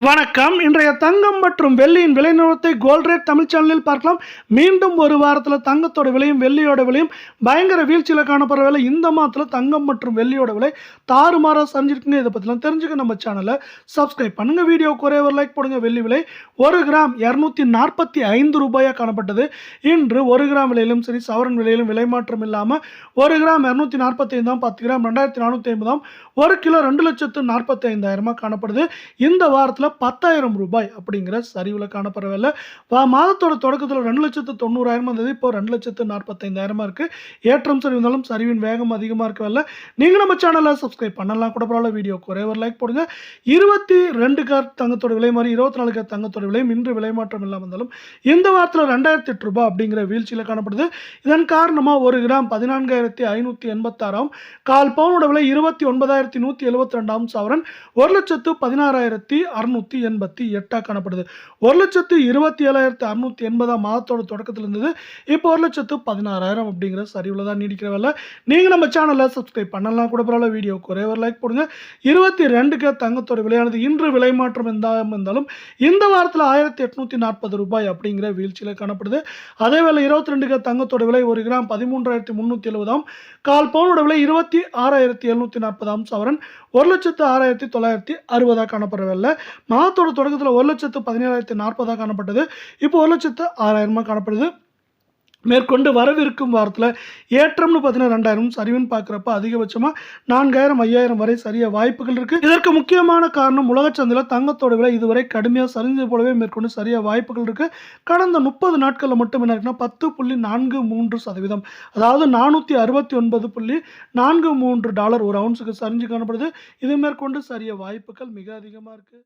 வணக்கம். இன்றைய தங்கம் மற்றும் வெள்ளியின் விலை நிலவரத்தை கோல்ட் ரேட் தமிழ் சேனலில் பார்க்கலாம். மீண்டும் ஒரு வாரத்தில் தங்கத்தோட விலையும் வெள்ளியோட விலையும் பயங்கர வீழ்ச்சியில் காணப்படுற வேலை. இந்த மாதத்தில் தங்கம் மற்றும் வெள்ளியோட விலை தாறுமாறாக சரிஞ்சிருக்குங்க. இதை பற்றிலாம் தெரிஞ்சுக்க நம்ம சேனலை சப்ஸ்கிரைப் பண்ணுங்கள். வீடியோக்கு ஒரே ஒரு லைக் போடுங்க. வெள்ளி விலை 1 கிராம் 245 ரூபாயாக காணப்பட்டது. இன்று 1 கிராம் விலையிலும் சரி சவரன் விலையிலும் விலை மாற்றம் இல்லாமல் 1 கிராம் 245 10 கிராம் 2450 1 கிலோ 2,45,000 காணப்படுது. இந்த வாரத்தில் 10,000 ரூபாய் அப்படிங்கிற சரிவில் காணப்படவில்லை. மாதத்தோட தொடக்கத்தில் 2,90,000 இருந்தது. இப்போ 2,45,000 இருக்கு. ஏற்றம் சரி இருந்தாலும் சரிவின் வேகம் அதிகமாக இருக்கவில்லை. நீங்கள் நம்ம சேனலை சப்ஸ்கிரைப் பண்ணலாம் கூட பரவாயில்ல. வீடியோக்கு ஒரே ஒரு லைக் போடுங்க. 22 கேரட் தங்கத்தோட விலை மாதிரி 24 கேரட் தங்கத்தோட விலையும் இன்று விலை மாற்றம் இல்லாமல் இருந்தாலும் இந்த வாரத்தில் 2,008 ரூபாய் அப்படிங்கிற வீழ்ச்சியில் காணப்படுது. இதன் காரணமாக 1 கிராம் 14,586 கால் பவுனோட விலை 29,172 சவரன் 1,16,688 காணப்படுது. 1,27,680 மாதத்தோட தொடக்கத்தில் இருந்தது. இப்போ 1,16,000 அப்படிங்கிற சரிவில் தான் நீடிக்கிற வேலை. நீங்கள் நம்ம சேனலை சப்ஸ்கிரைப் பண்ணலாம் கூட பரவாயில்ல. வீடியோக்கு ஒரே ஒரு லைக் போடுங்க. 22 கேரட் தங்கத்தோட விலையானது இன்று விலை மாற்றம் இருந்தாலும் இந்த வாரத்தில் 1,840 ரூபாய் அப்படிங்கிற வீழ்ச்சியில் காணப்படுது. அதேவேளை 22 கேரட் தங்கத்தோட விலை 1 கிராம் 13,370 கால் பவுனோட விலை 26,740 சவரன் 1,06,960 காணப்படவில்லை. மாதத்தோட தொடக்கத்தில் 1,17,040 காணப்பட்டது. இப்போ 1,06,000 காணப்படுது. மேற்கொண்டு வரவிருக்கும் வாரத்தில் ஏற்றம்னு பார்த்தீங்கன்னா 2,000 சரிவுன்னு பார்க்குறப்ப அதிகபட்சமாக 4,000 5,000 வரை சரிய வாய்ப்புகள் இருக்குது. இதற்கு முக்கியமான காரணம் உலக சந்தையில் தங்கத்தோட விலை இதுவரை கடுமையாக சரிஞ்சது போலவே மேற்கொண்டு சரிய வாய்ப்புகள் இருக்குது. கடந்த 30 நாட்களில் மட்டும் என்ன இருக்குன்னா 10.43%, அதாவது $469.43 ஒரு அவுன்ஸுக்கு சரிஞ்சு காணப்படுது. இது மேற்கொண்டு சரிய வாய்ப்புகள் மிக அதிகமாக இருக்குது.